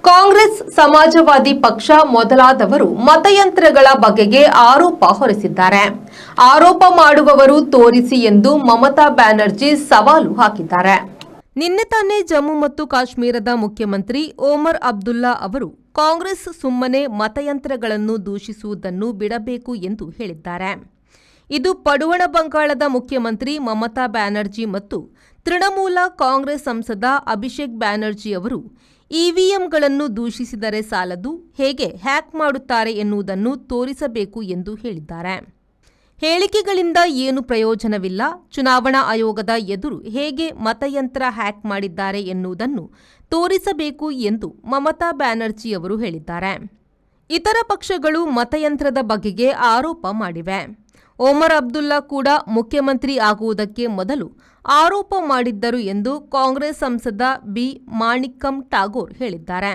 ಕಾಂಗ್ರೆಸ್, ಸಮಾಜವಾದಿ ಪಕ್ಷ ಮೊದಲಾದವರು ಮತಯಂತ್ರಗಳ ಬಗೆಗೆ ಆರೋಪ ಹೊರಿಸಿದ್ದಾರೆ. ಆರೋಪ ಮಾಡುವವರು ತೋರಿಸಿ ಎಂದು ಮಮತಾ ಬ್ಯಾನರ್ಜಿ ಸವಾಲು ಹಾಕಿದ್ದಾರೆ. ನಿನ್ನೆ ತಾನೇ ಜಮ್ಮು ಮತ್ತು ಕಾಶ್ಮೀರದ ಮುಖ್ಯಮಂತ್ರಿ ಒಮರ್ ಅಬ್ದುಲ್ಲಾ ಅವರು ಕಾಂಗ್ರೆಸ್ ಸುಮ್ಮನೆ ಮತಯಂತ್ರಗಳನ್ನು ದೂಷಿಸುವುದನ್ನು ಬಿಡಬೇಕು ಎಂದು ಹೇಳಿದ್ದಾರೆ. ಇದು ಪಡುವಣ ಬಂಗಾಳದ ಮುಖ್ಯಮಂತ್ರಿ ಮಮತಾ ಬ್ಯಾನರ್ಜಿ ಮತ್ತು ತೃಣಮೂಲ ಕಾಂಗ್ರೆಸ್ ಸಂಸದ ಅಭಿಷೇಕ್ ಬ್ಯಾನರ್ಜಿ ಅವರು ಇವಿಎಂಗಳನ್ನು ದೂಷಿಸಿದರೆ ಸಾಲದು, ಹೇಗೆ ಹ್ಯಾಕ್ ಮಾಡುತ್ತಾರೆ ಎನ್ನುವುದನ್ನು ತೋರಿಸಬೇಕು ಎಂದು ಹೇಳಿದ್ದಾರೆ. ಹೇಳಿಕೆಗಳಿಂದ ಏನು ಪ್ರಯೋಜನವಿಲ್ಲ, ಚುನಾವಣಾ ಆಯೋಗದ ಎದುರು ಹೇಗೆ ಮತಯಂತ್ರ ಹ್ಯಾಕ್ ಮಾಡಿದ್ದಾರೆ ಎನ್ನುವುದನ್ನು ತೋರಿಸಬೇಕು ಎಂದು ಮಮತಾ ಬ್ಯಾನರ್ಜಿ ಅವರು ಹೇಳಿದ್ದಾರೆ. ಇತರ ಪಕ್ಷಗಳು ಮತಯಂತ್ರದ ಬಗೆಗೆ ಆರೋಪ ಮಾಡಿವೆ. ಒಮರ್ ಅಬ್ದುಲ್ಲಾ ಕೂಡ ಮುಖ್ಯಮಂತ್ರಿ ಆಗುವುದಕ್ಕೆ ಮೊದಲು ಆರೋಪ ಮಾಡಿದ್ದರು ಎಂದು ಕಾಂಗ್ರೆಸ್ ಸಂಸದ ಬಿ. ಮಾಣಿಕ್ಕಂ ಠಾಗೋರ್ ಹೇಳಿದ್ದಾರೆ.